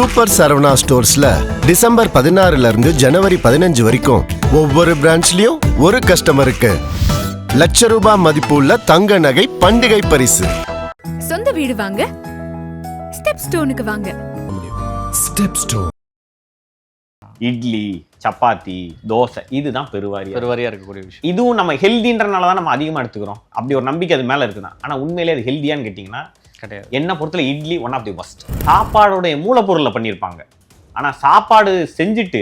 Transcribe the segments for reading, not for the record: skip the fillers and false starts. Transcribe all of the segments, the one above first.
Super Saravana ஸ்டோர்ஸ்ல December 16 இருந்து ஜனவரி 15 வரைக்கும் ஒவ்வொரு பிரான்ச்லயும் ஒரு கஸ்டமருக்கு ₹1,00,000 மதிப்புள்ள தங்க நகை பண்டிகை பரிசு. சொந்த வீடு வாங்க ஸ்டெப் ஸ்டோனுக்கு வாங்க. Step stone. இட்லி, சப்பாத்தி, தோசை இதுதான் பெருவாரியா இருக்கக்கூடிய விஷயம். இதுவும் நம்ம ஹெல்தின்றனால தான் நம்ம அதிகமாக எடுத்துக்கிறோம். அப்படி ஒரு நம்பிக்கை அது மேலே இருக்குதான். ஆனால் உண்மையிலே அது ஹெல்தியான்னு கேட்டிங்கன்னா கிடையாது. என்ன பொறுத்தல idli one of the first. சாப்பாடோடைய மூலப்பொருளை பண்ணியிருப்பாங்க. ஆனால் சாப்பாடு செஞ்சுட்டு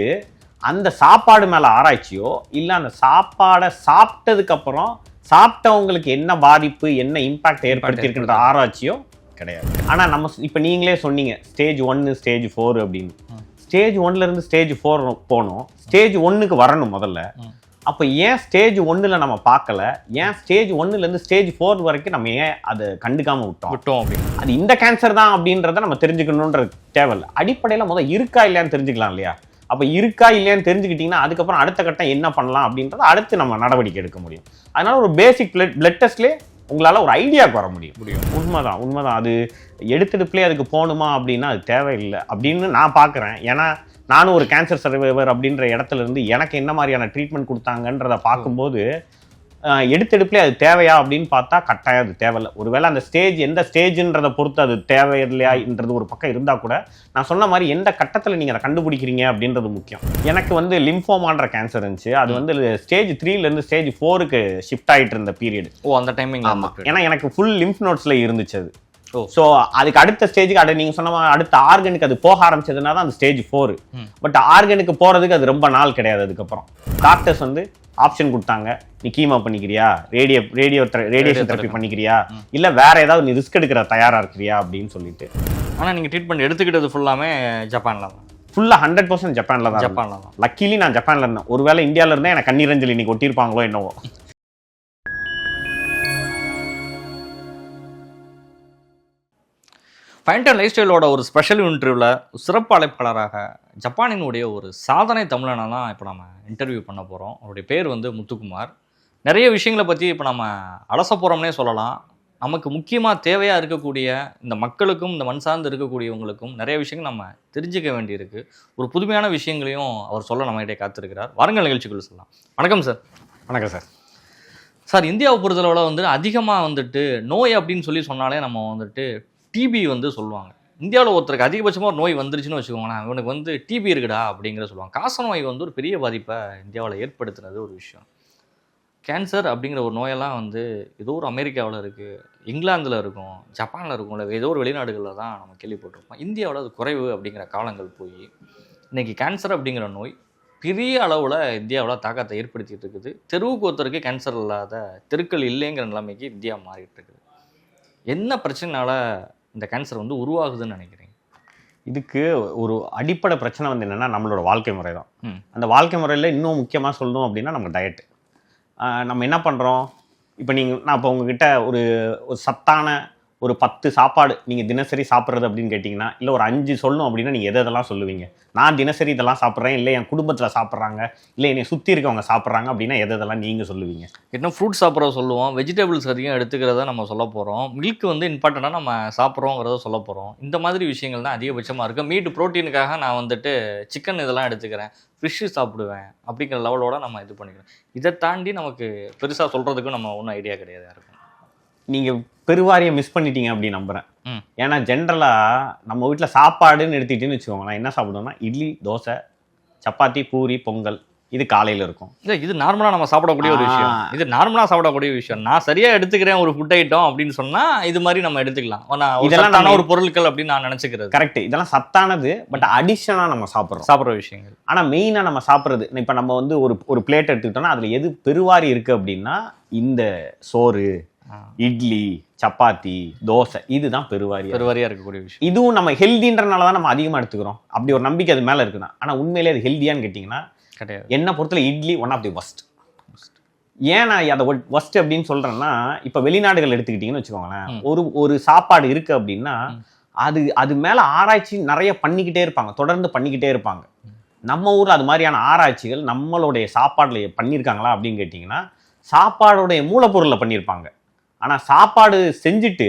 அந்த சாப்பாடு மேலே ஆராய்ச்சியோ இல்லை அந்த சாப்பாடை சாப்பிட்டதுக்கப்புறம் சாப்பிட்டவங்களுக்கு என்ன பாதிப்பு என்ன இம்பாக்ட் ஏற்படுத்தியிருக்கின்ற ஆராய்ச்சியோ கிடையாது. ஆனால் நம்ம இப்போ நீங்களே சொன்னீங்க ஸ்டேஜ் 1 ஸ்டேஜ் 4 அப்படின்னு. ஸ்டேஜ் 1லேருந்து ஸ்டேஜ் 4 போகணும். ஸ்டேஜ் 1க்கு வரணும் முதல்ல. அப்போ ஏன் ஸ்டேஜ் 1ல் நம்ம பார்க்கல, ஏன் ஸ்டேஜ் 1லேருந்து ஸ்டேஜ் 4 வரைக்கும் நம்ம ஏன் அதை கண்டுக்காமல் விட்டோம் அப்படின்னு அது இந்த கேன்சர் தான் அப்படின்றத நம்ம தெரிஞ்சுக்கணுன்றது தேவையில்லை. அடிப்படையில் முதல் இருக்கா இல்லையான்னு தெரிஞ்சுக்கலாம் இல்லையா? அப்போ இருக்கா இல்லையான்னு தெரிஞ்சுக்கிட்டிங்கன்னா அதுக்கப்புறம் அடுத்த கட்டம் என்ன பண்ணலாம் அப்படின்றத அடுத்து நம்ம நடவடிக்கை எடுக்க முடியும். அதனால ஒரு பேசிக் பிளட் டெஸ்ட்லேயே உங்களால் ஒரு ஐடியாவுக்கு வர முடியும். உண்மைதான். அது எடுத்தெடுப்புலேயே அதுக்கு போகணுமா அப்படின்னா அது தேவையில்லை அப்படின்னு நான் பார்க்குறேன். ஏன்னா நானும் ஒரு கேன்சர் சர்வைவர் அப்படின்ற இடத்துல இருந்து எனக்கு என்ன மாதிரியான ட்ரீட்மெண்ட் கொடுத்தாங்கன்றத பார்க்கும்போது எடுத்தெடுப்புலேயே அது தேவையா அப்படின்னு பார்த்தா கட்டாயம் அது தேவையில்லை. ஒருவேளை அந்த ஸ்டேஜ் எந்த ஸ்டேஜுன்றதை பொறுத்து அது தேவையில்லையான்றது ஒரு பக்கம் இருந்தால் கூட நான் சொன்ன மாதிரி எந்த கட்டத்தில் நீங்கள் அதை கண்டுபிடிக்கிறீங்க அப்படின்றது முக்கியம். எனக்கு வந்து லிம்ஃபோமான்ற கேன்சர் இருந்துச்சு. அது வந்து ஸ்டேஜ் 3லேருந்து ஸ்டேஜ் 4க்கு ஷிஃப்ட் ஆகிட்டு இருந்த பீரியட். அந்த டைமிங். ஏன்னா எனக்கு ஃபுல் லிம்ஃப் நோட்ஸில் இருந்துச்சு அது. ஸோ அதுக்கு அடுத்த ஸ்டேஜுக்கு நீங்கள் சொன்ன மாதிரி அடுத்த ஆர்கனுக்கு அது போக ஆரம்பிச்சதுனா தான் அந்த ஸ்டேஜ் 4. பட் ஆர்கனுக்கு போகிறதுக்கு அது ரொம்ப நாள் கிடையாது. அதுக்கப்புறம் டாக்டர்ஸ் வந்து ஆப்ஷன் கொடுத்தாங்க. நீ கீமோ பண்ணிக்கிறியா, ரேடியேஷன் தெரப்பி பண்ணிக்கிறியா, இல்லை வேற ஏதாவது நீ ரிஸ்க் எடுக்கிற தயாராக இருக்கிறியா அப்படின்னு சொல்லிட்டு. ஆனால் நீங்கள் ட்ரீட்மெண்ட் எடுத்துக்கிட்டது ஃபுல்லாமே ஜப்பானில் தான். ஃபுல்லாக 100% ஜப்பானில் தான். லக்கிலி நான் ஜப்பானில் இருந்தேன். ஒருவேளை இந்தியாவில் இருந்தேன் எனக்கு கண்ணீரஞ்சலி இன்னைக்கு ஒட்டியிருப்பாங்களோ என்னவோ. ஃபைன் லைஃப் ஸ்டைலோட ஒரு ஸ்பெஷல் இன்டர்வியூவில் சிறப்பு அழைப்பாளராக ஜப்பானினுடைய ஒரு சாதனை தமிழனை தான் இப்போ நம்ம இன்டர்வியூ பண்ண போகிறோம். அவருடைய பேர் வந்து முத்துக்குமார். நிறைய விஷயங்களை பற்றி இப்போ நம்ம அலச போகிறோம்னே சொல்லலாம். நமக்கு முக்கியமாக தேவையாக இருக்கக்கூடிய இந்த மக்களுக்கும் இந்த மண் சார்ந்து இருக்கக்கூடியவங்களுக்கும் நிறைய விஷயங்கள் நம்ம தெரிஞ்சுக்க வேண்டியிருக்கு. ஒரு புதுமையான விஷயங்களையும் அவர் சொல்ல நம்மகிட்டே காத்திருக்கிறார். வாருங்கள் நிகழ்ச்சிக்குள்ள சொல்லலாம். வணக்கம் சார். வணக்கம் சார். சார், இந்தியாவை பொறுத்தளவில் வந்து அதிகமாக வந்துட்டு நோய் அப்படின்னு சொல்லி சொன்னாலே நம்ம வந்துட்டு டிபி வந்து சொல்லுவாங்க. இந்தியாவில் ஒருத்தருக்கு அதிகபட்சமாக ஒரு நோய் வந்துருச்சுன்னு வச்சுக்கோங்களேன், இவனுக்கு வந்து டிபி இருக்குடா அப்படிங்கிற சொல்லுவாங்க. காசநோய் வந்து ஒரு பெரிய பாதிப்பை இந்தியாவில் ஏற்படுத்தினது ஒரு விஷயம். கேன்சர் அப்படிங்கிற ஒரு நோயெல்லாம் வந்து ஏதோ ஒரு அமெரிக்காவில் இருக்குது, இங்கிலாந்தில் இருக்கும், ஜப்பானில் இருக்கும், இல்லை ஏதோ ஒரு வெளிநாடுகளில் தான் நம்ம கேள்விப்பட்டிருப்போம். இந்தியாவில் அது குறைவு அப்படிங்கிற காலங்கள் போய் இன்றைக்கி கேன்சர் அப்படிங்கிற நோய் பெரிய அளவில் இந்தியாவில் தாக்கத்தை ஏற்படுத்திகிட்டு இருக்குது. தெருவுக்கு ஒருத்தருக்கு கேன்சர் இல்லாத தெருக்கள் இல்லைங்கிற நிலைமைக்கு இந்தியா மாறிட்டு இருக்குது. என்ன பிரச்சனைனால இந்த கேன்சர் வந்து உருவாகுதுன்னு நினைக்கிறீங்க? இதுக்கு ஒரு அடிப்படை பிரச்சனை வந்து என்னென்னா நம்மளோட வாழ்க்கை முறை தான். அந்த வாழ்க்கை முறையில் இன்னும் முக்கியமாக சொல்லணும் அப்படின்னா நம்ம டயட்டு. நம்ம என்ன பண்ணுறோம் இப்போ நான் இப்போ உங்ககிட்ட ஒரு சத்தான ஒரு 10 சாப்பாடு நீங்கள் தினசரி சாப்பிட்றது அப்படின்னு கேட்டிங்கன்னா, இல்லை ஒரு 5 சொல்லணும் அப்படின்னா நீங்கள் எதெல்லாம் சொல்லுவீங்க? நான் தினசரி இதெல்லாம் சாப்பிட்றேன், இல்லை என் குடும்பத்தில் சாப்பிட்றாங்க, இல்லை என்னை சுற்றி இருக்கவங்க சாப்பிட்றாங்க அப்படின்னா எதெல்லாம் நீங்கள் சொல்லுவீங்க? இன்னும் ஃப்ரூட் சாப்பிட்றத சொல்லுவோம், வெஜிடபிள்ஸ் அதிகம் எடுத்துக்கிறத நம்ம சொல்ல போகிறோம், மில்க் வந்து இம்பார்ட்டண்ட்டாக நம்ம சாப்பிட்றோங்கிறத சொல்ல போகிறோம். இந்த மாதிரி விஷயங்கள் தான் அதிகபட்சமாக இருக்குது. மீட் ப்ரோட்டீனுக்காக நான் வந்துட்டு சிக்கன் இதெல்லாம் எடுத்துக்கிறேன், ஃபிஷ்ஷு சாப்பிடுவேன் அப்படிங்கிற லெவலோட நம்ம இது பண்ணிக்கிறோம். இதை தாண்டி நமக்கு பெருசாக சொல்கிறதுக்கும் நம்ம ஒன்றும் ஐடியா கிடையாது யாருக்கும். நீங்கள் பெருவாரியை மிஸ் பண்ணிட்டீங்க அப்படின்னு நம்புகிறேன். ஏன்னா ஜென்ரலாக நம்ம வீட்டில் சாப்பாடுன்னு எடுத்துக்கிட்டேன்னு வச்சுக்கோங்களேன், என்ன சாப்பிடுவோம்னா இட்லி, தோசை, சப்பாத்தி, பூரி, பொங்கல், இது காலையில் இருக்கும். இல்லை, இது நார்மலாக நம்ம சாப்பிடக்கூடிய ஒரு விஷயம். இது நார்மலாக சாப்பிடக்கூடிய விஷயம். நான் சரியாக எடுத்துக்கிறேன் ஒரு ஃபுட் ஐட்டம் அப்படின்னு சொன்னால் இது மாதிரி நம்ம எடுத்துக்கலாம். இதெல்லாம் ஒரு பொருட்கள் அப்படின்னு நான் நினச்சிக்கிறது. கரெக்ட், இதெல்லாம் சத்தானது. பட் அடிஷனாக நம்ம சாப்பிட்ற விஷயங்கள். ஆனால் மெயினாக நம்ம சாப்பிட்றது இப்போ நம்ம வந்து ஒரு பிளேட் எடுத்துக்கிட்டோம்னா அதில் எது பெருவாரி இருக்குது அப்படின்னா இந்த சோறு, இட்லி, சப்பாத்தி, தோசை, இதுதான் பெருவாரியா இருக்கக்கூடிய விஷயம். இதுவும் நம்ம ஹெல்தின்றனால தான் நம்ம அதிகமாக எடுத்துக்கிறோம். அப்படி ஒரு நம்பிக்கை அது மேலே இருக்குதான். ஆனால் உண்மையிலே அது ஹெல்தியான்னு கேட்டிங்கன்னா கிடையாது. என்ன பொறுத்தல idli one of the first. ஏன் நான் அதை ஃபர்ஸ்ட் அப்படின்னு சொல்கிறேன்னா, இப்போ வெளிநாடுகள் எடுத்துக்கிட்டிங்கன்னு வச்சுக்கோங்களேன், ஒரு சாப்பாடு இருக்குது அப்படின்னா அது மேலே ஆராய்ச்சி நிறைய பண்ணிக்கிட்டே இருப்பாங்க, தொடர்ந்து பண்ணிக்கிட்டே இருப்பாங்க. நம்ம ஊரில் அது மாதிரியான ஆராய்ச்சிகள் நம்மளுடைய சாப்பாடில் பண்ணியிருக்காங்களா அப்படின்னு கேட்டிங்கன்னா சாப்பாடுடைய மூலப்பொருளை பண்ணியிருப்பாங்க. ஆனால் சாப்பாடு செஞ்சுட்டு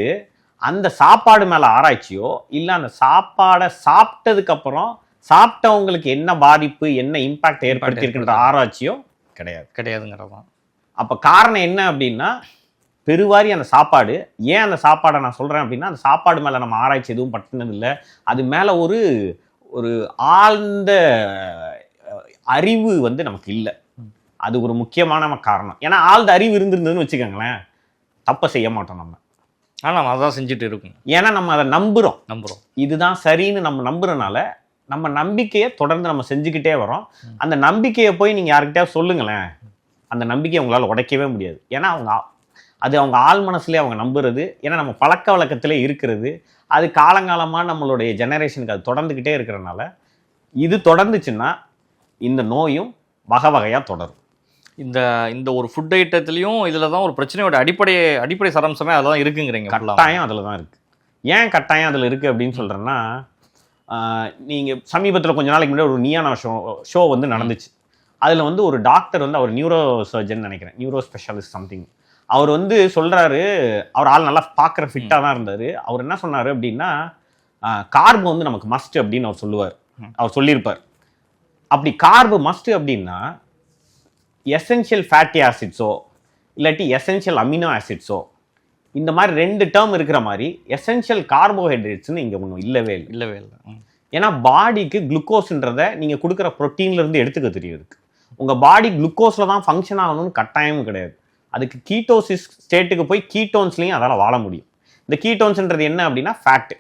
அந்த சாப்பாடு மேல ஆராய்ச்சியோ இல்லை அந்த சாப்பாடை சாப்பிட்டதுக்கு அப்புறம் சாப்பிட்டவங்களுக்கு என்ன பாதிப்பு என்ன இம்பாக்ட் ஏற்படுத்தியிருக்கின்ற ஆராய்ச்சியோ கிடையாதுங்கிறதான். அப்ப காரணம் என்ன அப்படின்னா பெருவாரி அந்த சாப்பாடு. ஏன் அந்த சாப்பாடை நான் சொல்றேன் அப்படின்னா அந்த சாப்பாடு மேல நம்ம ஆராய்ச்சி எதுவும் பட்டினது இல்லை. அது மேல ஒரு ஒரு ஆழ்ந்த அறிவு வந்து நமக்கு இல்லை. அது ஒரு முக்கியமான காரணம். ஏன்னா ஆழ்ந்த அறிவு இருந்திருந்ததுன்னு வச்சுக்கோங்களேன், தப்பை செய்ய மாட்டோம் நம்ம. ஆனால் நம்ம அதான் செஞ்சுட்டு இருக்கோம். ஏன்னா நம்ம அதை நம்புறோம். இதுதான் சரின்னு நம்ம நம்புறனால நம்ம நம்பிக்கையை தொடர்ந்து நம்ம செஞ்சுக்கிட்டே வரோம். அந்த நம்பிக்கையை போய் நீங்க யாருக்கிட்டே சொல்லுங்களேன், அந்த நம்பிக்கையை உங்களால உடைக்கவே முடியாது. ஏன்னா அவங்க ஆள் மனசுலேயே அவங்க நம்புறது. ஏன்னா நம்ம பழக்க வழக்கத்திலே இருக்கிறது. அது காலங்காலமாக நம்மளுடைய ஜெனரேஷனுக்கு அது தொடர்ந்துக்கிட்டே இருக்கிறனால இது தொடர்ந்துச்சுன்னா இந்த நோயும் வகை வகையாக தொடரும். இந்த ஒரு ஃபுட் ஐட்டத்துலையும் இதில் தான் ஒரு பிரச்சனையோட அடிப்படை சாராம்சமே அதில் தான் இருக்குங்கிறீங்க. கட்டாயம் அதில் தான் இருக்குது. ஏன் கட்டாயம் அதில் இருக்குது அப்படின்னு சொல்கிறேன்னா, நீங்கள் சமீபத்தில் கொஞ்ச நாளைக்கு முன்னாடி ஒரு நியான ஷோ வந்து நடந்துச்சு. அதில் வந்து ஒரு டாக்டர் வந்து அவர் நியூரோ சர்ஜன் நினைக்கிறேன், நியூரோ ஸ்பெஷலிஸ்ட் சம்திங். அவர் வந்து சொல்கிறாரு, அவர் ஆள் நல்லா பார்க்குற ஃபிட்டாக தான் இருந்தார். அவர் என்ன சொன்னார் அப்படின்னா, கார்பு வந்து நமக்கு மஸ்ட் அப்படின்னு அவர் சொல்லியிருப்பார். அப்படி கார்பு மஸ்ட் அப்படின்னா எசென்ஷியல் ஃபேட்டி ஆசிட்ஸோ இல்லாட்டி எசென்ஷியல் அமினோ ஆசிட்ஸோ இந்த மாதிரி 2 டேர்ம் இருக்கிற மாதிரி எசென்ஷியல் கார்போஹைட்ரேட்ஸ்னு இங்கே ஒன்றும் இல்லவே இல்லை. ஏன்னா பாடிக்கு குளுக்கோஸ்ன்றதை நீங்கள் கொடுக்குற ப்ரோட்டீன்லேருந்து எடுத்துக்க தெரியுது. உங்கள் பாடி குளுக்கோஸில் தான் ஃபங்க்ஷன் ஆகணும்னு கட்டாயமும் கிடையாது. அதுக்கு கீட்டோசிஸ் ஸ்டேட்டுக்கு போய் கீட்டோன்ஸ்லையும் அதால் வாழ முடியும். இந்த கீட்டோன்ஸ்ன்றது என்ன அப்படின்னா ஃபேட்.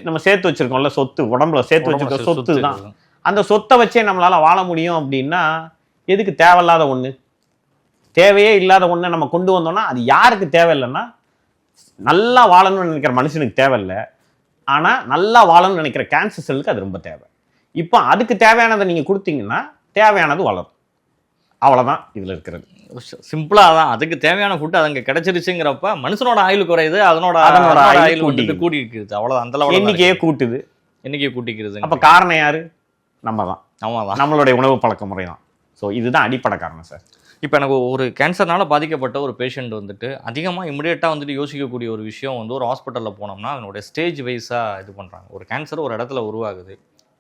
நம்ம சேர்த்து வச்சிருக்கோம்ல சொத்து, உடம்புல சேர்த்து வச்சிருக்க சொத்து தான். அந்த சொத்தை வச்சே நம்மளால வாழ முடியும். அப்படின்னா எதுக்கு தேவையில்லாத ஒன்று, தேவையே இல்லாத ஒன்று நம்ம கொண்டு வந்தோம்னா அது யாருக்கு தேவையில்லைன்னா நல்லா வாழணும்னு நினைக்கிற மனுஷனுக்கு தேவையில்லை. ஆனால் நல்லா வாழணும்னு நினைக்கிற கேன்சர் செல்லுக்கு அது ரொம்ப தேவை. இப்போ அதுக்கு தேவையானதை நீங்கள் கொடுத்தீங்கன்னா தேவையானது வளரும். அவ்வளோதான் இதில் இருக்கிறது. சிம்பிளாக தான் அதுக்கு தேவையான ஃபுட் அங்கே கிடைச்சிருச்சுங்கிறப்ப மனுஷனோட ஆயுள் குறையுது, அதனோட ஆயுள் கூட்டிக்கிறது. அவ்வளோதான். அந்த எண்ணிக்கையே கூட்டுது, எண்ணிக்கையை கூட்டிக்கிறது. அப்போ காரணம் யாரு? நம்ம தான். நம்மளுடைய உணவு பழக்க முறை தான். ஸோ இதுதான் அடிப்படை காரணம் சார். இப்போ எனக்கு ஒரு கேன்சர்னால பாதிக்கப்பட்ட ஒரு பேஷண்ட் வந்துட்டு அதிகமாக இமிடியேட்டாக வந்துட்டு யோசிக்கக்கூடிய ஒரு விஷயம் வந்து ஒரு ஹாஸ்பிட்டலில் போனோம்னா அதனுடைய ஸ்டேஜ் வைஸாக இது பண்ணுறாங்க. ஒரு கேன்சர் ஒரு இடத்துல உருவாகுது,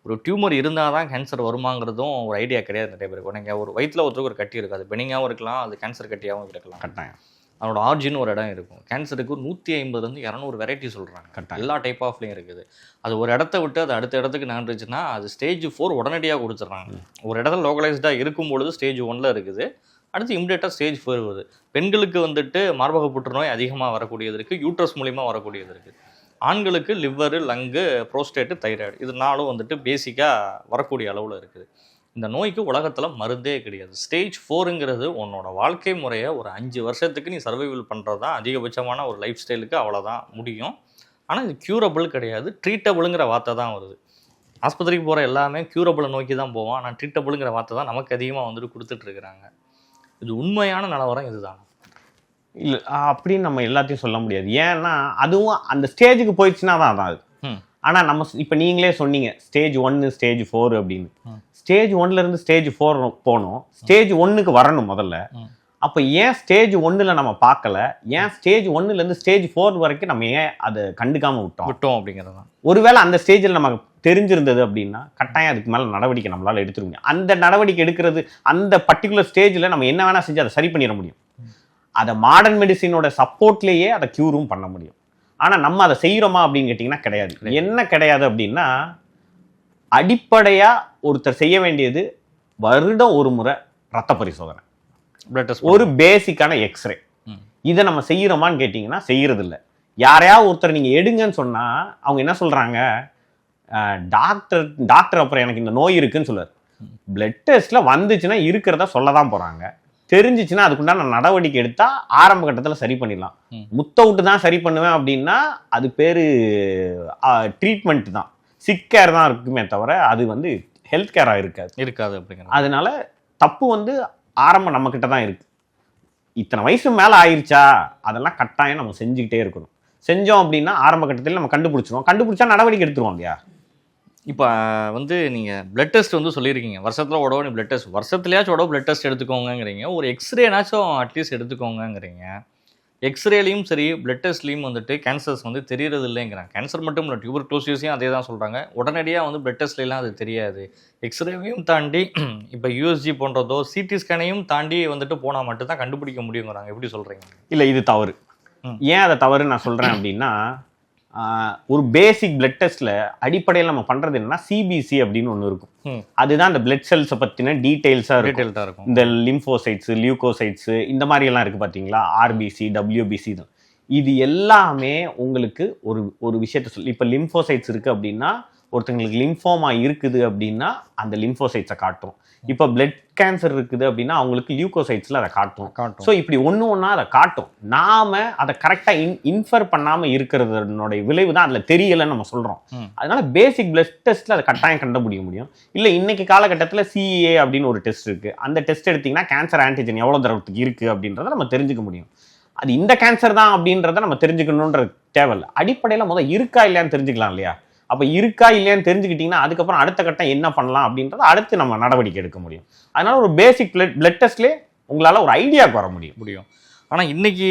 ஒரு டியூமர் இருந்தால் தான் கேன்சர் வருமாங்கிறதும் ஒரு ஐடியா கிடையாது நிறைய பேருக்கு. நீங்கள் ஒரு வயிற்றில் ஒருத்தருக்கு ஒரு கட்டி இருக்காது, பெனிங்காகவும் இருக்கலாம், அது கேன்சர் கட்டியாகவும் இருக்கலாம். கட்டாயம் அதனோட ஆர்ஜின் ஒரு இடம் இருக்கும். கேன்சருக்கு 150 200 வெரைட்டி சொல்கிறாங்க. கட்டாயம் எல்லா டைப் ஆஃப்லையும் இருக்குது. அது ஒரு இடத்த விட்டு அது அடுத்த இடத்துக்கு நகர்ந்துச்சுன்னா அது ஸ்டேஜ் 4 உடனடியாக கொடுத்துட்றாங்க. ஒரு இடத்துல லோக்கலைஸ்டாக இருக்கும் பொழுது ஸ்டேஜ் 1ல் இருக்குது, அடுத்து இமிடியேட்டாக ஸ்டேஜ் 4 வருது. பெண்களுக்கு வந்துட்டு மார்பக புற்றுநோய் அதிகமாக வரக்கூடியது இருக்குது, யூட்ரஸ் மூலிமா வரக்கூடியது இருக்குது. ஆண்களுக்கு லிவரு, லங்கு, ப்ரோஸ்டேட்டு, தைராய்டு, இது 4 வந்துட்டு பேசிக்காக வரக்கூடிய அளவில் இருக்குது. இந்த நோய்க்கு உலகத்தில் மருந்தே கிடையாது. ஸ்டேஜ் 4ங்கிறது உன்னோட வாழ்க்கை முறையை ஒரு 5 வருஷத்துக்கு நீ சர்வைவல் பண்ணுறது தான் அதிகபட்சமான ஒரு லைஃப் ஸ்டைலுக்கு அவ்வளோதான் முடியும். ஆனால் இது க்யூரபிள் கிடையாது, ட்ரீட்டபிளுங்கிற வார்த்தை தான் வருது. ஆஸ்பத்திரிக்கு போகிற எல்லாமே க்யூரபிளை நோக்கி தான் போவோம், ஆனால் ட்ரீட்டபிளுங்கிற வார்த்தை தான் நமக்கு அதிகமாக வந்துட்டு கொடுத்துட்ருக்குறாங்க. இது உண்மையான நிலவரம் இதுதான். இல்லை அப்படின்னு நம்ம எல்லாத்தையும் சொல்ல முடியாது. ஏன்னா அதுவும் அந்த ஸ்டேஜுக்கு போயிடுச்சுன்னா தான் அது. ஆனால் நம்ம இப்போ நீங்களே சொன்னீங்க ஸ்டேஜ் 1 ஸ்டேஜ் 4 அப்படின்னு. ஸ்டேஜ் 1லேருந்து ஸ்டேஜ் 4 போகணும், ஸ்டேஜ் 1க்கு வரணும் முதல்ல. அப்போ ஏன் ஸ்டேஜ் 1ல் நம்ம பார்க்கல, ஏன் ஸ்டேஜ் 1லேருந்து ஸ்டேஜ் 4 வரைக்கும் நம்ம ஏன் அதை கண்டுக்காமல் விட்டோம் அப்படிங்கிறது தான். ஒருவேளை அந்த ஸ்டேஜில் நமக்கு தெரிஞ்சிருந்தது அப்படின்னா கட்டாயம் அதுக்கு மேலே நடவடிக்கை நம்மளால் எடுத்துக்க முடியும். அந்த நடவடிக்கை எடுக்கிறது அந்த பர்டிகுலர் ஸ்டேஜில் நம்ம என்ன வேணால் செஞ்சு அதை சரி பண்ணிட முடியும். அதை மாடர்ன் மெடிசினோட சப்போர்ட்லேயே அதை க்யூரும் பண்ண முடியும். ஆனால் நம்ம அதை செய்கிறோமா அப்படின்னு கேட்டிங்கன்னா கிடையாது. என்ன கிடையாது அப்படின்னா அடிப்படையாக ஒருத்தர் செய்ய வேண்டியது வருடம் ஒரு முறை ரத்த பரிசோதனை, ஒரு பேசிக்கான எக்ஸ்ரே. இதை நம்ம செய்கிறோமான்னு கேட்டிங்கன்னா செய்கிறது இல்லை. யாரையாவது ஒருத்தர் நீங்கள் எடுங்கன்னு சொன்னால் அவங்க என்ன சொல்கிறாங்க, டாக்டர் அப்புறம் எனக்கு இந்த நோய் இருக்குன்னு சொல்லுவார். பிளட் டெஸ்ட்டில் வந்துச்சுன்னா இருக்கிறத சொல்ல தான் போகிறாங்க. தெரிஞ்சிச்சுன்னா அதுக்குண்டான நடவடிக்கை எடுத்தால் ஆரம்ப கட்டத்தில் சரி பண்ணிடலாம். முத்த விட்டு தான் சரி பண்ணுவேன் அப்படின்னா அது பேர் ட்ரீட்மெண்ட் தான், சிக் கேர் தான் இருக்குமே தவிர அது வந்து ஹெல்த் கேராக இருக்காது அப்படிங்கிற. அதனால தப்பு வந்து ஆரம்பம் நம்மக்கிட்ட தான் இருக்குது. இத்தனை வயசு மேலே ஆயிடுச்சா அதெல்லாம் கட்டாயம் நம்ம செஞ்சுக்கிட்டே இருக்கணும். செஞ்சோம் அப்படின்னா ஆரம்ப கட்டத்தில் நம்ம கண்டுபிடிச்சிருவோம், கண்டுபிடிச்சா நடவடிக்கை எடுத்துருவோம் இல்லையா. இப்போ வந்து நீங்கள் பிளட் டெஸ்ட் வந்து சொல்லியிருக்கீங்க, வருஷத்தில் உடவு நீ பிளட் டெஸ்ட், வருஷத்துலையாச்சும் உடவு பிளட் டெஸ்ட் எடுத்துக்கோங்கிறீங்க, ஒரு எக்ஸ்ரேனாச்சும் அட்லீஸ்ட் எடுத்துக்கோங்கிறீங்க. எக்ஸ்ரேலையும் சரி பிளட் டெஸ்ட்லையும் வந்துட்டு கேன்சர்ஸ் வந்து தெரியறது இல்லைங்கிறாங்க. கேன்சர் மட்டும் இல்லை, டியூபர்குலோசிஸையும் அதே தான் சொல்கிறாங்க. உடனடியாக வந்து பிளட் டெஸ்ட்லாம் அது தெரியாது. எக்ஸ்ரேவையும் தாண்டி இப்போ யூஎஸ்ஜி போன்றதோ சிடி ஸ்கேனையும் தாண்டி வந்துட்டு போனால் மட்டும்தான் கண்டுபிடிக்க முடியுங்கிறாங்க. எப்படி சொல்கிறீங்க? இல்லை, இது தவறு. ஏன் அதை தவறு நான் சொல்கிறேன் அப்படின்னா, ஒரு பேசிக் பிளட் டெஸ்ட்ல அடிப்படையில் நம்ம பண்றது என்னன்னா சிபிசி அப்படின்னு ஒன்று இருக்கும். அதுதான் அந்த பிளட் செல்ஸை பற்றின டீட்டெயில்ஸாக இருக்கும். இந்த லிம்போசைட்ஸ், லியூகோசைட்ஸ் இந்த மாதிரி எல்லாம் இருக்கு பார்த்தீங்களா, ஆர்பிசி, டபிள்யூபிசி தான். இது எல்லாமே உங்களுக்கு ஒரு விஷயத்த சொல்லி, இப்போ லிம்போசைட்ஸ் இருக்கு அப்படின்னா ஒருத்தங்களுக்கு லிம்போமா இருக்குது அப்படின்னா அந்த லிம்போசைட்ஸை காட்டும். இப்போ பிளட் கேன்சர் இருக்குது அப்படின்னா அவங்களுக்கு லியூகோசைட்ஸ்ல அதை காட்டும். ஸோ இப்படி ஒன்னா அதை காட்டும். நாம அதை கரெக்டா இன்ஃபர் பண்ணாம இருக்கிறதனுடைய விளைவு தான் அதுல தெரியலன்னு நம்ம சொல்றோம். அதனால பேசிக் பிளட் டெஸ்ட்ல அதை கட்டாயம் கண்டுபிடிக்க முடியும். இல்ல இன்னைக்கு காலகட்டத்தில் CEA அப்படின்னு ஒரு டெஸ்ட் இருக்கு. அந்த டெஸ்ட் எடுத்தீங்கன்னா கேன்சர் ஆன்டிஜன் எவ்வளவு தரத்துக்கு இருக்கு அப்படின்றத நம்ம தெரிஞ்சுக்க முடியும். அது இந்த கேன்சர் தான் அப்படின்றத நம்ம தெரிஞ்சுக்கணுன்ற தேவையில்லை. அடிப்படையில முதல் இருக்கா இல்லையான்னு தெரிஞ்சுக்கலாம் இல்லையா? அப்போ இருக்கா இல்லையான்னு தெரிஞ்சுக்கிட்டீங்கன்னா அதுக்கப்புறம் அடுத்த கட்டம் என்ன பண்ணலாம் அப்படின்றத அடுத்து நம்ம நடவடிக்கை எடுக்க முடியும். அதனால ஒரு பேசிக் பிளட் டெஸ்ட்லேயே உங்களால் ஒரு ஐடியாவுக்கு வர முடியும். ஆனால் இன்னைக்கு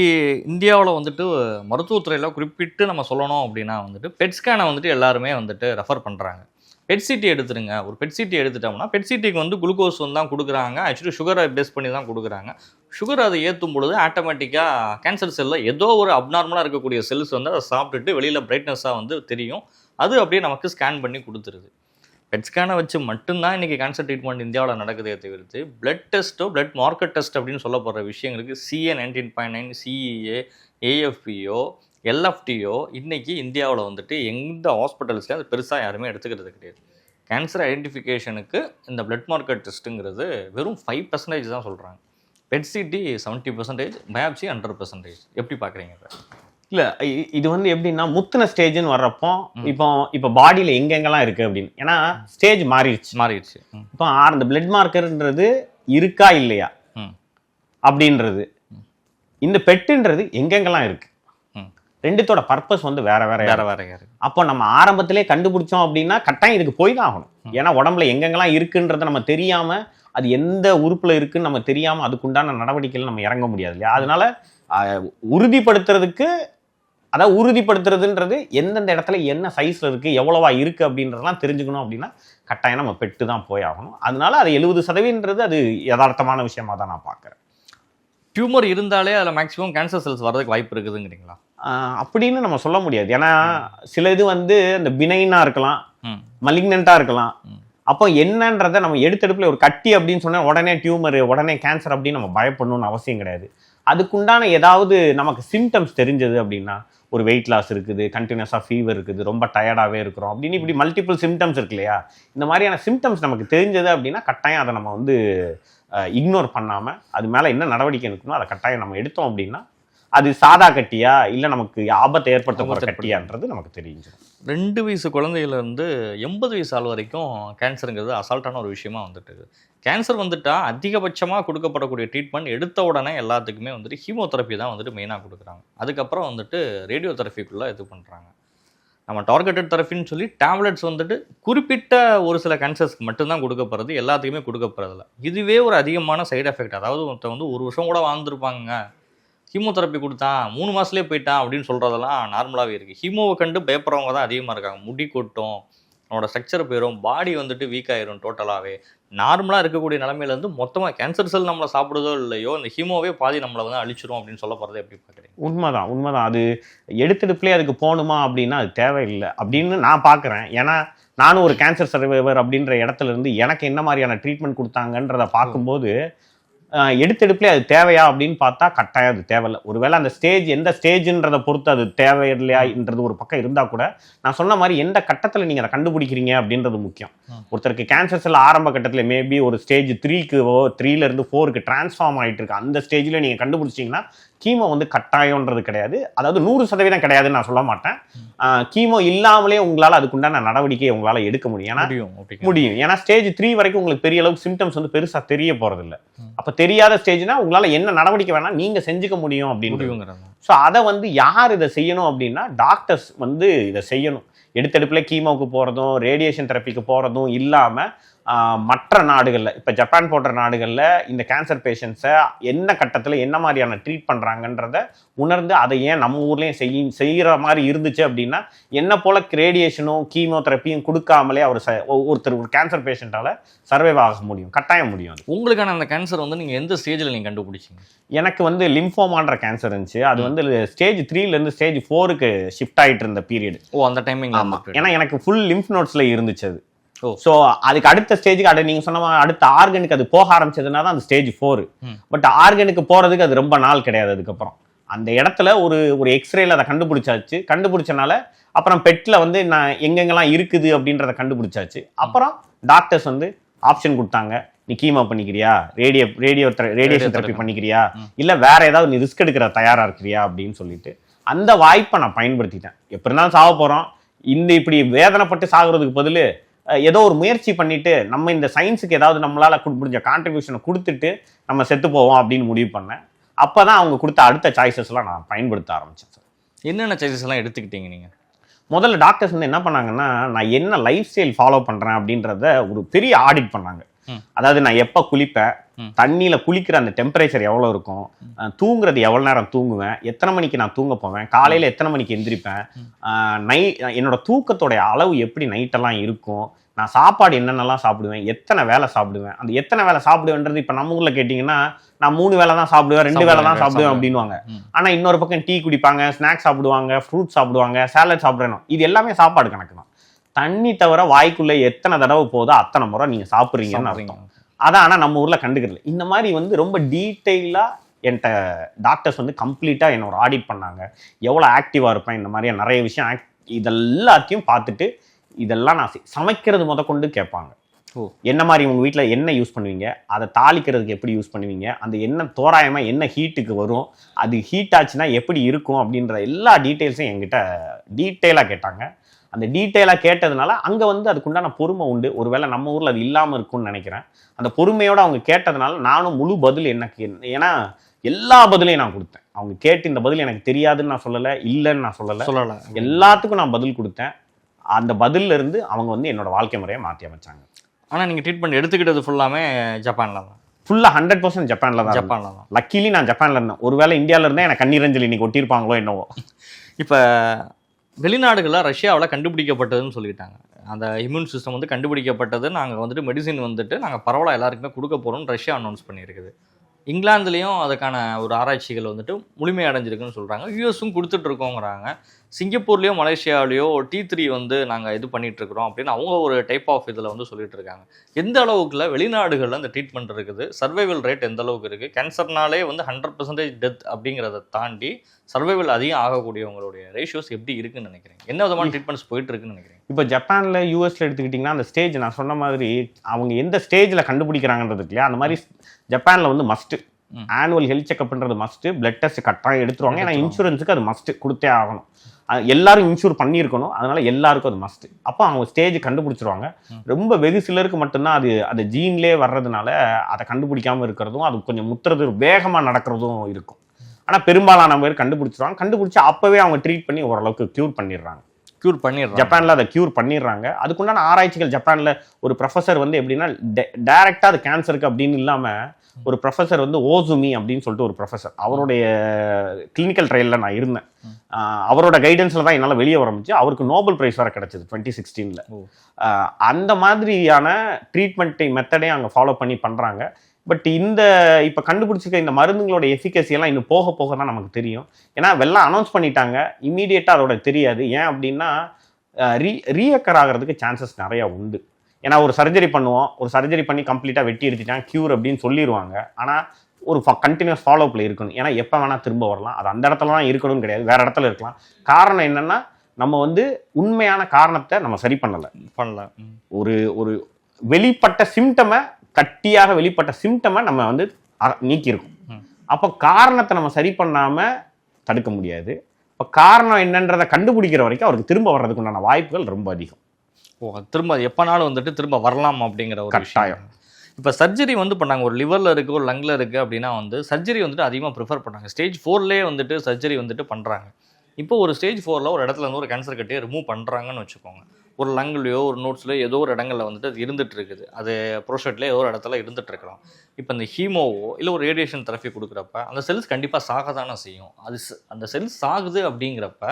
இந்தியாவில் வந்துட்டு மருத்துவத்துறையில் குறிப்பிட்டு நம்ம சொல்லணும் அப்படின்னா வந்துட்டு பெட் ஸ்கேனை வந்துட்டு எல்லாருமே வந்துட்டு ரெஃபர் பண்ணுறாங்க. பெட் சிடி எடுத்துருங்க. ஒரு பெட் சிடி எடுத்துட்டோம்னா பெட் சிட்டிக்கு வந்து குளுக்கோஸ் வந்து தான் கொடுக்குறாங்க. ஆக்சுவலி சுகரை பேஸ் பண்ணி தான் கொடுக்குறாங்க. சுகர் அதை ஏற்றும் பொழுது ஆட்டோமேட்டிக்காக கேன்சர் செல்லில் ஏதோ ஒரு அப்நார்மலாக இருக்கக்கூடிய செல்ஸ் வந்து அதை சாப்பிட்டுட்டு வெளியில் பிரைட்னஸாக வந்து தெரியும். அது அப்படியே நமக்கு ஸ்கேன் பண்ணி கொடுத்துருது. பெட் ஸ்கேனை வச்சு மட்டும்தான் இன்றைக்கி கேன்சர் ட்ரீட்மெண்ட் இந்தியாவில் நடக்குதே தவிர்த்து பிளட் டெஸ்ட்டோ பிளட் மார்க்கெட் டெஸ்ட் அப்படின்னு சொல்லப்படுற விஷயங்களுக்கு CA 19.9, CEA, AFPO, LFTO இன்றைக்கி இந்தியாவில் வந்துட்டு எந்த ஹாஸ்பிட்டல்ஸ்லையும் அது பெருசாக யாருமே எடுத்துக்கிறது கிடையாது. கேன்சர் ஐடென்டிஃபிகேஷனுக்கு இந்த பிளட் மார்க்கெட் டெஸ்ட்டுங்கிறது வெறும் 5% தான் சொல்கிறாங்க. Bed CD 70%, biopsy 100%. எப்படி பார்க்குறீங்க இப்போ? இல்லை, இது வந்து எப்படின்னா முத்தின ஸ்டேஜ்னு வர்றப்போ இப்போ பாடியில் எங்கெங்கெல்லாம் இருக்குது அப்படின்னு, ஏன்னா ஸ்டேஜ் மாறிடுச்சு. இப்போ அந்த பிளட் மார்க்கர்ன்றது இருக்கா இல்லையா அப்படின்றது, இந்த பெட்டுன்றது எங்கெங்கெல்லாம் இருக்கு, ரெண்டுத்தோட பர்பஸ் வந்து வேற இருக்கு. அப்போ நம்ம ஆரம்பத்திலே கண்டுபிடிச்சோம் அப்படின்னா கட்டாயம் இதுக்கு போய் தான் ஆகணும். ஏன்னா உடம்புல எங்கெங்கெல்லாம் இருக்குன்றத நம்ம தெரியாம, அது எந்த உறுப்புல இருக்குன்னு நம்ம தெரியாம அதுக்குண்டான நடவடிக்கைகள் நம்ம இறங்க முடியாது இல்லையா? அதனால உறுதிப்படுத்துறதுன்றது எந்தெந்த இடத்துல என்ன சைஸ்ல இருக்கு, எவ்வளவா இருக்கு அப்படின்றதெல்லாம் தெரிஞ்சுக்கணும் அப்படின்னா கட்டாயம் நம்ம பெட்டு தான் போய் ஆகணும். அதனால அது 70% அது யதார்த்தமான விஷயமா தான் நான் பார்க்குறேன். டியூமர் இருந்தாலே அதில் மேக்ஸிமம் கேன்சர் செல்ஸ் வரதுக்கு வாய்ப்பு இருக்குதுங்கிறீங்களா? அப்படின்னு நம்ம சொல்ல முடியாது. ஏன்னா சில இது வந்து இந்த பினைனா இருக்கலாம், மலிக்னண்டா இருக்கலாம். அப்போ என்னன்றதை நம்ம எடுத்தெடுப்புல ஒரு கட்டி அப்படின்னு சொன்னா உடனே டியூமர், உடனே கேன்சர் அப்படின்னு நம்ம பயப்படணும்னு அவசியம் கிடையாது. அதுக்குண்டான ஏதாவது நமக்கு சிம்டம்ஸ் தெரிஞ்சது அப்படின்னா, ஒரு வெயிட் லாஸ் இருக்குது, கண்டினியூஸாக ஃபீவர் இருக்குது, ரொம்ப டயர்டாகவே இருக்கிறோம் அப்படின்னு இப்படி மல்டிபிள் சிம்டம்ஸ் இருக்கு இல்லையா? இந்த மாதிரியான சிம்டம்ஸ் நமக்கு தெரிஞ்சது அப்படின்னா கட்டாயம் அதை நம்ம வந்து இக்னோர் பண்ணாமல் அது மேலே என்ன நடவடிக்கை எடுக்கணும் அதை கட்டாயம் நம்ம எடுத்தோம் அப்படின்னா அது சாதா கட்டியா இல்லை நமக்கு ஆபத்தை ஏற்படுத்த கட்டியான்றது நமக்கு தெரிஞ்சிடும். 2 வயசு குழந்தையிலேருந்து 80 வயசு ஆள் வரைக்கும் கேன்சருங்கிறது அசால்ட்டான ஒரு விஷயமா வந்துட்டு. கேன்சர் வந்துட்டால் அதிகபட்சமாக கொடுக்கப்படக்கூடிய ட்ரீட்மெண்ட் எடுத்த உடனே எல்லாத்துக்குமே வந்துட்டு ஹீமோதெரப்பி தான் வந்துட்டு மெயினாக கொடுக்குறாங்க. அதுக்கப்புறம் வந்துட்டு ரேடியோ தெரப்பிக்குள்ளே இது பண்ணுறாங்க. நம்ம டார்கெட்டட் தெரப்பின்னு சொல்லி டேப்லெட்ஸ் வந்துட்டு குறிப்பிட்ட ஒரு சில கேன்சர்ஸ்க்கு மட்டும்தான் கொடுக்கப்படுறது, எல்லாத்துக்குமே கொடுக்கப்படுறதில்ல. இதுவே ஒரு அதிகமான சைடு எஃபெக்ட். அதாவது ஒருத்தர் வந்து 1 வருஷம் கூட வாழ்ந்துருப்பாங்க, ஹீமோதெரப்பி கொடுத்தான் 3 மாதத்துலேயே போயிட்டான் அப்படின்னு சொல்கிறதெல்லாம் நார்மலாகவே இருக்குது. ஹீமோவை கண்டு பயப்படுறவங்க தான் அதிகமாக இருக்காங்க. முடி கொட்டும், அவனோட ஸ்ட்ரக்சர் போயிடும், பாடி வந்துட்டு வீக் ஆயிரும். டோட்டலாகவே நார்மலாக இருக்கக்கூடிய நிலமையிலேருந்து மொத்தமாக கேன்சர் செல் நம்மளை சாப்பிடுதோ இல்லையோ இந்த ஹீமோவே பாதி நம்மளை வந்து அழிச்சிரும் அப்படின்னு சொல்ல போகிறத எப்படி பார்க்குறீங்க? உண்மைதான். அது எடுத்துடுப்புலேயே அதுக்கு போகணுமா அப்படின்னா அது தேவையில்லை அப்படின்னு நான் பார்க்குறேன். ஏன்னா நானும் ஒரு கேன்சர் சர்வைவர் அப்படின்ற இடத்துல இருந்து எனக்கு என்ன மாதிரியான ட்ரீட்மெண்ட் கொடுத்தாங்கன்றத பார்க்கும்போது எடுத்தெடுப்புலேயே அது தேவையா அப்படின்னு பார்த்தா கட்டாயம் அது தேவையில்லை. ஒருவேளை அந்த ஸ்டேஜ் எந்த ஸ்டேஜ்ன்றதை பொறுத்து அது தேவையில்லையான்றது ஒரு பக்கம் இருந்தால் கூட, நான் சொன்ன மாதிரி எந்த கட்டத்தில் நீங்கள் அதை கண்டுபிடிக்கிறீங்க அப்படின்றது முக்கியம். ஒருத்தருக்கு கேன்சர் செல் ஆரம்ப கட்டத்தில் மேபி ஒரு ஸ்டேஜ் 3லேருந்து 4க்கு டிரான்ஸ்ஃபார்ம் ஆகிட்டு இருக்கு, அந்த ஸ்டேஜில் நீங்கள் கண்டுபிடிச்சிங்கன்னா கீமோ வந்து கட்டாயம்ன்றது கிடையாது. அதாவது 100% கிடையாதுன்னு நான் சொல்ல மாட்டேன். கீமோ இல்லாமலே உங்களால் அதுக்குண்டான நடவடிக்கையை உங்களால் எடுக்க முடியும். ஏன்னா ஸ்டேஜ் 3 வரைக்கும் உங்களுக்கு பெரிய அளவுக்கு சிம்டம்ஸ் வந்து பெருசாக தெரிய போகிறதில்ல. அப்போ தெரியாத ஸ்டேஜ்னா உங்களால் என்ன நடவடிக்கை வேணால் நீங்கள் செஞ்சுக்க முடியும் அப்படின்னு. ஸோ அதை வந்து யார் இதை செய்யணும் அப்படின்னா டாக்டர்ஸ் வந்து இதை செய்யணும். எடுத்தெடுப்புல கீமோவுக்கு போகிறதும் ரேடியேஷன் தெரப்பிக்கு போகிறதும் இல்லாமல் மற்ற நாடுகளில் இப்போ ஜப்பான் போன்ற நாடுகளில் இந்த கேன்சர் பேஷண்ட்ஸை என்ன கட்டத்தில் என்ன மாதிரியான ட்ரீட் பண்ணுறாங்கன்றத உணர்ந்து அதை ஏன் நம்ம ஊர்லேயும் செய்கிற மாதிரி இருந்துச்சு அப்படின்னா என்ன போல் ரேடியேஷனும் கீமோதெரப்பியும் கொடுக்காமலே ஒருத்தர் ஒரு கேன்சர் பேஷண்ட்டால் சர்வைவ் ஆக முடியும், கட்டாயம் முடியும். அது உங்களுக்கான அந்த கேன்சர் வந்து நீங்கள் எந்த ஸ்டேஜில் நீங்கள் கண்டுபிடிச்சிங்க? எனக்கு வந்து லிம்ஃபோமான்ற கேன்சர் இருந்துச்சு. அது வந்து ஸ்டேஜ் 3லேருந்து ஸ்டேஜ் 4க்கு ஷிஃப்ட் ஆகிட்டு இருந்த பீரியட். அந்த டைமிங். ஆமாம், ஏன்னா எனக்கு ஃபுல் லிம்ஃப் நோட்ஸில் இருந்துச்சு அது. ஓ, ஸோ அதுக்கு அடுத்த ஸ்டேஜுக்கு நீங்கள் சொன்ன அடுத்த ஆர்கனுக்கு அது போக ஆரம்பிச்சதுனா தான் அந்த ஸ்டேஜ் 4. பட் ஆர்கனுக்கு போகிறதுக்கு அது ரொம்ப நாள் கிடையாது. அதுக்கப்புறம் அந்த இடத்துல ஒரு எக்ஸ்ரேல அதை கண்டுபிடிச்சனால அப்புறம் பெட்டில் வந்து நான் எங்கெங்கெல்லாம் இருக்குது அப்படின்றத கண்டுபிடிச்சாச்சு. அப்புறம் டாக்டர்ஸ் வந்து ஆப்ஷன் கொடுத்தாங்க, நீ கீமோ பண்ணிக்கிறியா, ரேடியேஷன் தெரப்பி பண்ணிக்கிறியா, இல்லை வேற ஏதாவது நீ ரிஸ்க் எடுக்கிற தயாரா இருக்கிறியா அப்படின்னு சொல்லிட்டு அந்த வாய்ப்பை நான் பயன்படுத்திட்டேன். எப்படி இருந்தாலும் சாக போகிறோம், இப்படி வேதனைப்பட்டு சாகுறதுக்கு பதில் ஏதோ ஒரு முயற்சி பண்ணிட்டு நம்ம இந்த சயின்ஸுக்கு ஏதாவது நம்மளால முடிஞ்ச கான்ட்ரிபியூஷனை கொடுத்துட்டு நம்ம செத்து போவோம் அப்படின்னு முடிவு பண்ணேன். அப்போதான் அவங்க கொடுத்த அடுத்த சாய்ஸஸ்லாம் நான் பயன்படுத்த ஆரம்பித்தேன் சார். என்னென்ன சாய்ஸஸ் எல்லாம் எடுத்துக்கிட்டீங்க நீங்கள்? முதல்ல டாக்டர்ஸ் வந்து என்ன பண்ணாங்கன்னா, நான் என்ன லைஃப் ஸ்டைல் ஃபாலோ பண்ணுறேன் அப்படின்றத ஒரு பெரிய ஆடிட் பண்ணாங்க. அதாவது நான் எப்போ குளிப்பேன், தண்ணியில் குளிக்கிற அந்த டெம்பரேச்சர் எவ்வளோ இருக்கும், தூங்குறது எவ்வளோ நேரம் தூங்குவேன், எத்தனை மணிக்கு நான் தூங்க போவேன், காலையில் எத்தனை மணிக்கு எந்திரிப்பேன், என்னோட தூக்கத்தோடைய அளவு எப்படி நைட்டெல்லாம் இருக்கும், நான் சாப்பாடு என்னென்னலாம் சாப்பிடுவேன், எத்தனை வேலை சாப்பிடுவேன். அந்த எத்தனை வேலை சாப்பிடுவேன்றது இப்போ நம்ம ஊரில் கேட்டிங்கன்னா நான் 3 வேலை தான் சாப்பிடுவேன், 2 வேலை தான் சாப்பிடுவேன் அப்படின்வாங்க. ஆனால் இன்னொரு பக்கம் டீ குடிப்பாங்க, ஸ்நாக்ஸ் சாப்பிடுவாங்க, ஃப்ரூட் சாப்பிடுவாங்க, சாலட் சாப்பிடணும். இது எல்லாமே சாப்பாடு கணக்கு தான். தண்ணி தவிர வாய்க்குள்ளே எத்தனை தடவை போதோ அத்தனை முறை நீங்கள் சாப்பிட்றீங்கன்னு அர்த்தம். அதான் ஆனால் நம்ம ஊரில் கண்டுக்கிறது. இந்த மாதிரி வந்து ரொம்ப டீட்டெயிலாக என்கிட்ட டாக்டர்ஸ் வந்து கம்ப்ளீட்டாக என்னை ஒரு ஆடிட் பண்ணாங்க. எவ்வளோ ஆக்டிவாக இருப்பேன், இந்த மாதிரியா நிறைய விஷயம் இதெல்லாத்தையும் பார்த்துட்டு இதெல்லாம் நான் சமைக்கிறது கொண்டு கேட்பாங்க. என்ன மாதிரி உங்கள் வீட்டில் என்ன யூஸ் பண்ணுவீங்க, அதை தாளிக்கிறதுக்கு எப்படி யூஸ் பண்ணுவீங்க, அந்த என்ன தோராயமாக என்ன ஹீட்டுக்கு வரும், அது ஹீட் ஆச்சுன்னா எப்படி இருக்கும் அப்படின்ற எல்லா டீட்டெயில்ஸையும் என்கிட்ட டீட்டெயிலாக கேட்டாங்க. அந்த டீட்டெயிலாக கேட்டதுனால அங்கே வந்து அதுக்குண்டான பொறுமை உண்டு. ஒருவேளை நம்ம ஊரில் அது இல்லாமல் இருக்கும்னு நினைக்கிறேன். அந்த பொறுமையோடு அவங்க கேட்டதுனால நானும் முழு பதில் எனக்கு, ஏன்னா எல்லா பதிலையும் நான் கொடுத்தேன். அவங்க கேட்டு இந்த பதில் எனக்கு தெரியாதுன்னு நான் சொல்லலை, இல்லைன்னு நான் சொல்லலை, எல்லாத்துக்கும் நான் பதில் கொடுத்தேன். அந்த பதில்ல இருந்து அவங்க வந்து என்னோட வாழ்க்கை முறையை மாற்றி அமைச்சாங்க. ஆனால் நீங்கள் ட்ரீட்மெண்ட் எடுத்துக்கிட்டது ஃபுல்லாமே ஜப்பானில் தான்? ஃபுல்லாக 100% ஜப்பானில் தான். லக்கிலி நான் ஜப்பானில் இருந்தேன். ஒருவேளை இந்தியாவில் இருந்தேன் எனக்கு கண்ணீரஞ்சலி இன்னைக்கு ஒட்டியிருப்பாங்களோ என்னவோ. இப்போ வெளிநாடுகளில் ரஷ்யாவில் கண்டுபிடிக்கப்பட்டதுன்னு சொல்லிட்டாங்க. அந்த இம்யூன் சிஸ்டம் வந்து கண்டுபிடிக்கப்பட்டது, நாங்கள் வந்துட்டு மெடிசின் வந்துட்டு நாங்கள் பரவலாக எல்லாருக்குமே கொடுக்க போகிறோம்னு ரஷ்யா அனௌன்ஸ் பண்ணியிருக்குது. இங்கிலாந்துலேயும் அதுக்கான ஒரு ஆராய்ச்சிகள் வந்துட்டு முழுமையடைஞ்சிருக்குன்னு சொல்கிறாங்க. யூஎஸும் கொடுத்துட்ருக்கோங்கிறாங்க. சிங்கப்பூர்லேயோ மலேசியாவிலேயோ T3 வந்து நாங்கள் இது பண்ணிகிட்ருக்குறோம் அப்படின்னு அவங்க ஒரு டைப் ஆஃப் இதில் வந்து சொல்லிட்டு இருக்காங்க. எந்த அளவுக்குள்ள வெளிநாடுகளில் அந்த ட்ரீட்மெண்ட் இருக்குது, சர்வைவல் ரேட் எந்த அளவுக்கு இருக்குது, கேன்சர்னாலே வந்து 100% டெத் அப்படிங்கிறத தாண்டி சர்வைவல் அதிகம் ஆகக்கூடியவங்களுடைய ரேஷியோஸ் எப்படி இருக்குன்னு நினைக்கிறீங்க? என்ன விதமான ட்ரீட்மெண்ட்ஸ் போயிட்டு இருக்குன்னு நினைக்கிறீங்க? இப்போ ஜப்பானில் யூஎஸில் எடுத்துக்கிட்டிங்கன்னா அந்த ஸ்டேஜ் நான் சொன்ன மாதிரி அவங்க எந்த ஸ்டேஜில் கண்டுபிடிக்கிறாங்கன்றது இல்லையா, அந்த மாதிரி ஜப்பானில் வந்து மஸ்ட்டு ஆனுவல் ஹெல்த் செக்அப்ன்றது மஸ்ட்டு, பிளட் டெஸ்ட் கட்டாயம் எடுத்துருவாங்க. ஏன்னா இன்சூரன்ஸுக்கு அது மஸ்ட்டு கொடுத்தே ஆகணும். எல்லாரும் இன்சூர் பண்ணியிருக்கணும், அதனால எல்லாருக்கும் அது மஸ்ட். அப்போ அவங்க ஸ்டேஜ் கண்டுபிடிச்சிருவாங்க. ரொம்ப வெகு சிலருக்கு மட்டும்தான் அது ஜீன்லேயே வர்றதுனால அதை கண்டுபிடிக்காமல் இருக்கிறதும், அது கொஞ்சம் முத்துறது வேகமாக நடக்கிறதும் இருக்கும். ஆனால் பெரும்பாலான பேர் கண்டுபிடிச்சிருவாங்க. கண்டுபிடிச்சி அப்போவே அவங்க ட்ரீட் பண்ணி ஓரளவுக்கு க்யூர் பண்ணிடுறாங்க. ஜப்பானில் அதை க்யூர் பண்ணிடுறாங்க. அதுக்குண்டான ஆராய்ச்சிகள் ஜப்பானில் ஒரு ப்ரொஃபஸர் வந்து எப்படின்னா டைரெக்டாக அது கேன்சருக்கு அப்படின்னு இல்லாமல் ஒரு ப்ரொஃபஸர் வந்து ஓசுமி அப்படின்னு சொல்லிட்டு ஒரு ப்ரொஃபஸர், அவருடைய கிளினிக்கல் ட்ரையலில் நான் இருந்தேன். அவரோட கைடன்ஸில் தான் என்னால் வெளியே வர முடிச்சு. அவருக்கு நோபல் ப்ரைஸ் வர கிடைச்சது 2016. அந்த மாதிரியான ட்ரீட்மெண்ட் மெத்தடே அங்கே ஃபாலோ பண்ணி பண்ணுறாங்க. பட் இப்போ கண்டுபிடிச்சிருக்க இந்த மருந்துங்களோட எஃபிகசியெல்லாம் இன்னும் போக போக தான் நமக்கு தெரியும். ஏன்னா வெள்ளம் அனௌன்ஸ் பண்ணிட்டாங்க, இம்மீடியட்டாக அதோட தெரியாது. ஏன் அப்படின்னா ரீஅக்கர் ஆகிறதுக்கு சான்சஸ் நிறையா உண்டு. ஏன்னா ஒரு சர்ஜரி பண்ணுவோம், ஒரு சர்ஜரி பண்ணி கம்ப்ளீட்டாக வெட்டி எடுத்துட்டாங்க க்யூர் அப்படின்னு சொல்லிடுவாங்க. ஆனால் ஒரு கண்டினியூஸ் ஃபாலோஅப்பில் இருக்கணும். ஏன்னா எப்போ வேணால் திரும்ப வரலாம். அது அந்த இடத்துல தான் இருக்கணும்னு கிடையாது, வேறு இடத்துல இருக்கலாம். காரணம் என்னென்னா நம்ம வந்து உண்மையான காரணத்தை நம்ம சரி பண்ணலை. ஒரு வெளிப்பட்ட சிம்டமை, கட்டியாக வெளிப்பட்ட சிம்டமை நம்ம வந்து நீக்கியிருக்கோம். அப்போ காரணத்தை நம்ம சரி பண்ணாமல் தடுக்க முடியாது. இப்போ காரணம் என்னன்றதை கண்டுபிடிக்கிற வரைக்கும் அவருக்கு திரும்ப வர்றதுக்கு உண்டான வாய்ப்புகள் ரொம்ப அதிகம். திரும்ப எப்போனாலும் வந்துட்டு திரும்ப வரலாம் அப்படிங்கிற ஒரு கட்டாயம். இப்போ சர்ஜரி வந்து பண்ணாங்க, ஒரு லிவரில் இருக்குது, ஒரு லங்கில் இருக்குது அப்படின்னா வந்து சர்ஜரி வந்துட்டு அதிகமாக ப்ரிஃபர் பண்ணாங்க. ஸ்டேஜ் 4லேயே வந்துட்டு சர்ஜரி வந்துட்டு பண்ணுறாங்க. இப்போ ஒரு ஸ்டேஜ் 4ல் ஒரு இடத்துல இருந்து ஒரு கேன்சர் கட்டியை ரிமூவ் பண்ணுறாங்கன்னு வச்சுக்கோங்க. ஒரு லங்லையோ ஒரு நோட்ஸ்லையோ ஏதோ ஒரு இடங்கள்ல வந்துட்டு அது இருந்துட்டு இருக்குது, அது ப்ரோஸ்டேட்ல ஏதோ ஒரு இடத்துல இருந்துட்டு இருக்கலாம். இப்போ இந்த ஹீமோவோ இல்லை ஒரு ரேடியேஷன் தெரப்பி கொடுக்குறப்ப அந்த செல்ஸ் கண்டிப்பாக சாக தானே செய்யும். அது அந்த செல்ஸ் சாகுது அப்படிங்கிறப்ப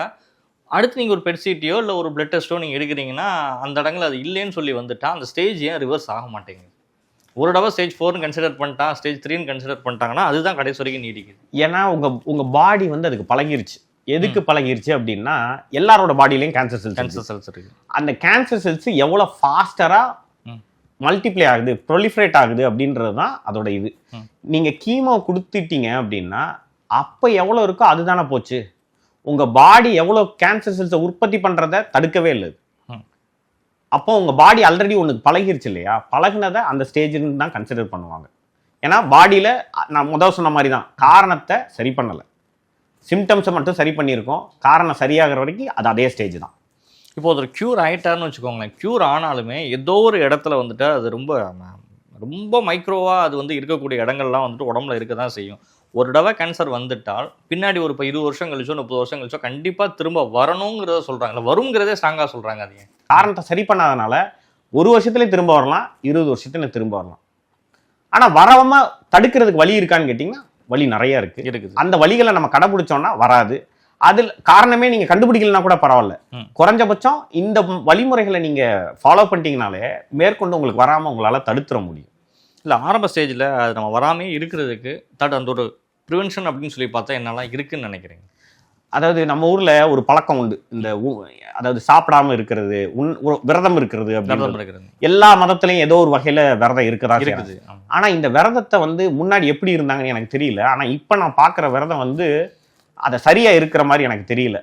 அடுத்து நீங்கள் ஒரு பெட் சிட்டியோ இல்லை ஒரு பிளட் டெஸ்ட்டோ நீங்கள் எடுக்கிறீங்கன்னா அந்த இடங்கள் அது இல்லைன்னு சொல்லி வந்துட்டா அந்த ஸ்டேஜ் ஏன் ரிவர்ஸ் ஆக மாட்டேங்குது? ஒரு தடவை ஸ்டேஜ் 4ன்னு கன்சிடர் பண்ணிட்டா, ஸ்டேஜ் 3ன்னு கன்சிடர் பண்ணிட்டாங்கன்னா அதுதான் கடைசி வரைக்கும் நீடிக்குது. ஏன்னா உங்க பாடி வந்து அதுக்கு பழகிருச்சு. எதுக்கு பழகிருச்சு அப்படின்னா, எல்லாரோட பாடியிலையும் கேன்சர் செல்ஸ் இருக்கு. அந்த கேன்சர் செல்ஸ் எவ்வளோ ஃபாஸ்டரா மல்டிப்ளை ஆகுது, ப்ரொலிஃபரேட் ஆகுது அப்படின்றது தான் அதோட இது. நீங்க கீமோ கொடுத்துட்டீங்க அப்படின்னா அப்போ எவ்வளோ இருக்கோ அதுதானே போச்சு. உங்க பாடி எவ்வளோ கேன்சர் செல்ஸை உற்பத்தி பண்றதை தடுக்கவே இல்லை. அப்போ உங்க பாடி ஆல்ரெடி ஒன்று பழகிருச்சு இல்லையா, பழகினதை அந்த ஸ்டேஜ்னு தான் கன்சிடர் பண்ணுவாங்க. ஏன்னா பாடியில் நான் முதல் சொன்ன மாதிரி தான், காரணத்தை சரி பண்ணலை, சிம்டம்ஸை மட்டும் சரி பண்ணியிருக்கோம். காரணம் சரியாகிற வரைக்கும் அது அதே ஸ்டேஜ் தான். இப்போ ஒரு க்யூர் ஆகிட்டார்னு வச்சுக்கோங்களேன், க்யூர் ஆனாலுமே ஏதோ ஒரு இடத்துல வந்துட்டு அது ரொம்ப ரொம்ப மைக்ரோவாக அது வந்து இருக்கக்கூடிய இடங்கள்லாம் வந்துட்டு உடம்புல இருக்க தான் செய்யும். ஒரு தடவை கேன்சர் வந்துட்டால் பின்னாடி ஒரு இப்போ 20 வருஷம் கழிச்சோ 30 வருஷம் கழிச்சோ கண்டிப்பாக திரும்ப வரணுங்கிறத சொல்கிறாங்க, வருங்கிறதே ஸ்ட்ராங்காக சொல்கிறாங்க. அது காரணத்தை சரி பண்ணாதனால 1 வருஷத்துலேயே திரும்ப வரலாம், 20 வருஷத்துல திரும்ப வரலாம். ஆனால் வரவமா தடுக்கிறதுக்கு வழி இருக்கான்னு கேட்டிங்கன்னா வழி நிறைய இருக்குது. அந்த வழிகளை நம்ம கடைபிடிச்சோம்னா வராது. அதில் காரணமே நீங்க கண்டுபிடிக்கலன்னா கூட பரவாயில்ல, குறைஞ்சபட்சம் இந்த வழிமுறைகளை நீங்க ஃபாலோ பண்ணிட்டீங்கனாலே மேற்கொண்டு உங்களுக்கு வராம உங்களால தடுத்துட முடியும். இல்லை ஆரம்ப ஸ்டேஜில் அது நம்ம வராமே இருக்கிறதுக்கு அந்த ஒரு ப்ரிவென்ஷன் அப்படின்னு சொல்லி பார்த்தா என்னெல்லாம் இருக்குன்னு நினைக்கிறீங்க? அதாவது நம்ம ஊர்ல ஒரு பழக்கம் உண்டு, இந்த அதாவது சாப்பிடாம இருக்கிறது, விரதம் இருக்கிறது அப்படின்னு. எல்லா மதத்திலையும் ஏதோ ஒரு வகையில விரதம் இருக்கதான் இருக்குது. ஆனா இந்த விரதத்தை வந்து முன்னாடி எப்படி இருந்தாங்கன்னு எனக்கு தெரியல. ஆனா இப்ப நான் பாக்குற விரதம் வந்து அதை சரியா இருக்கிற மாதிரி எனக்கு தெரியல.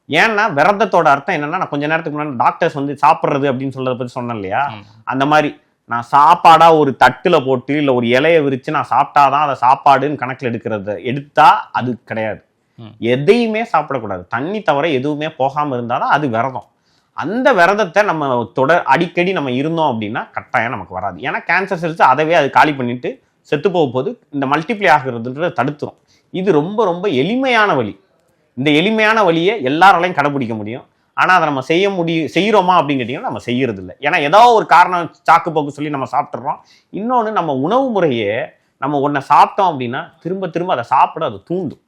ஏன்னா விரதத்தோட அர்த்தம் என்னன்னா, நான் கொஞ்ச நேரத்துக்கு முன்னாடி டாக்டர்ஸ் வந்து சாப்பிட்றது அப்படின்னு சொல்றதை பத்தி சொன்னேன் இல்லையா, அந்த மாதிரி நான் சாப்பாடா ஒரு தட்டுல போட்டு இல்லை ஒரு இலையை விரிச்சு நான் சாப்பிட்டாதான் அதை சாப்பாடுன்னு கணக்கில் எடுத்தா அது கிடையாது. எதையுமே சாப்பிடக்கூடாது, தண்ணி தவிர எதுவுமே போகாம இருந்தாதான் அது விரதம். அந்த விரதத்தை நம்ம அடிக்கடி நம்ம இருந்தோம் அப்படின்னா கட்டாயம் நமக்கு வராது. ஏன்னா கேன்சர் செல்ஸ் அதவே அது காலி பண்ணிட்டு செத்து போக போது இந்த மல்டிப்ளை ஆகுறதுன்றதை தடுத்துரும். இது ரொம்ப ரொம்ப எளிமையான வழி. இந்த எளிமையான வழியை எல்லாராலையும் கடைபிடிக்க முடியும். ஆனால் அதை நம்ம செய்யறோமா அப்படின்னு கேட்டிங்கன்னா நம்ம செய்யறது இல்லை. ஏன்னா ஏதோ ஒரு காரணம் சாக்கு போக்கு சொல்லி நம்ம சாப்பிட்றோம். இன்னொன்று, நம்ம உணவு முறையே நம்ம ஒன்றை சாப்பிட்டோம் அப்படின்னா திரும்ப திரும்ப அதை சாப்பிட அது தூண்டும்.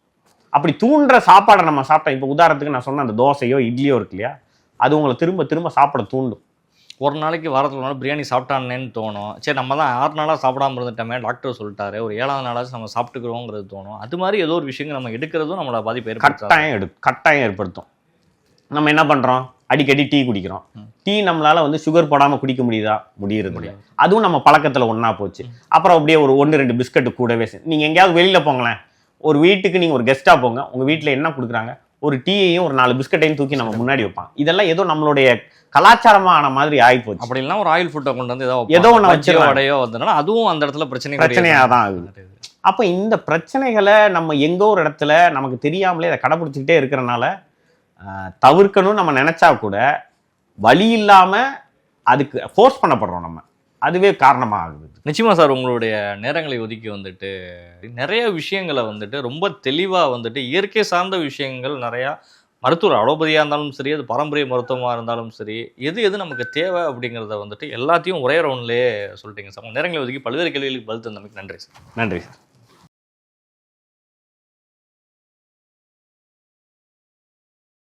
அப்படி தூண்டுற சாப்பாடை நம்ம சாப்பிட்டோம், இப்போ உதாரணத்துக்கு நான் சொன்ன அந்த தோசையோ இட்லியோ இருக்கு இல்லையா, அது உங்களை திரும்ப திரும்ப சாப்பிட தூண்டும். ஒரு நாளைக்கு வாரத்தில் பிரியாணி சாப்பிட்டானேன்னு தோணும். சரி நம்ம தான் 6 நாளாக சாப்பிடாம இருந்துட்டோமே, டாக்டர் சொல்லிட்டாரு, ஒரு 7ஆவது நாளாச்சும் நம்ம சாப்பிட்டுக்கிறோங்கிறது தோணும். அது மாதிரி ஏதோ ஒரு விஷயங்கள் நம்ம எடுக்கிறதும் நம்மளை பாதிப்பு கட்டாயம் ஏற்படுத்தும். நம்ம என்ன பண்றோம், அடிக்கடி டீ குடிக்கிறோம். டீ நம்மளால வந்து சுகர் போடாம குடிக்க முடியாது. அதுவும் நம்ம பழக்கத்துல ஒன்னா போச்சு. அப்புறம் அப்படியே ஒரு 1-2 பிஸ்கட் கூடவே. நீங்க எங்கேயாவது வெளியில போங்களேன், ஒரு வீட்டுக்கு நீங்க ஒரு கெஸ்டா போங்க, உங்க வீட்டுல என்ன கொடுக்குறாங்க, ஒரு டீயையும் ஒரு 4 பிஸ்கட்டையும் தூக்கி நம்ம முன்னாடி வைப்பாங்க. இதெல்லாம் ஏதோ நம்மளுடைய கலாச்சாரமான மாதிரி ஆயிப்போச்சு. அப்படி இல்லைன்னா ஒரு ஆயில் ஃபுட்டை கொண்டு வந்து ஏதோ ஒன்று வடையோ வந்ததுனால அதுவும் அந்த இடத்துல பிரச்சனையாக தான் ஆகுது. அப்போ இந்த பிரச்சனைகளை நம்ம எங்கோ ஒரு இடத்துல நமக்கு தெரியாமலே அதை கடைபிடிச்சிக்கிட்டே இருக்கிறனால தவிர்க்கணும்னு நம்ம நினைச்சா கூட வழி இல்லாம அதுக்கு ஃபோர்ஸ் பண்ணப்படுறோம் நம்ம. அதுவே காரணமாக ஆகுது. நிச்சயமா சார், உங்களுடைய நேரங்களை ஒதுக்கி வந்துட்டு நிறைய விஷயங்களை வந்துட்டு ரொம்ப தெளிவாக வந்துட்டு இயற்கை சார்ந்த விஷயங்கள் நிறையா, மருத்துவர் அலோபதியாக இருந்தாலும் சரி, அது பாரம்பரிய மருத்துவமாக இருந்தாலும் சரி, எது நமக்கு தேவை அப்படிங்கிறத வந்துட்டு எல்லாத்தையும் ஒரே ரவுண்ட்லேயே சொல்லிட்டீங்க சார். உங்கள் நேரங்களை ஒதுக்கி பல்வேறு கேள்விகளுக்கு பதில் தந்தமைக்கு நன்றி சார். நன்றி சார்.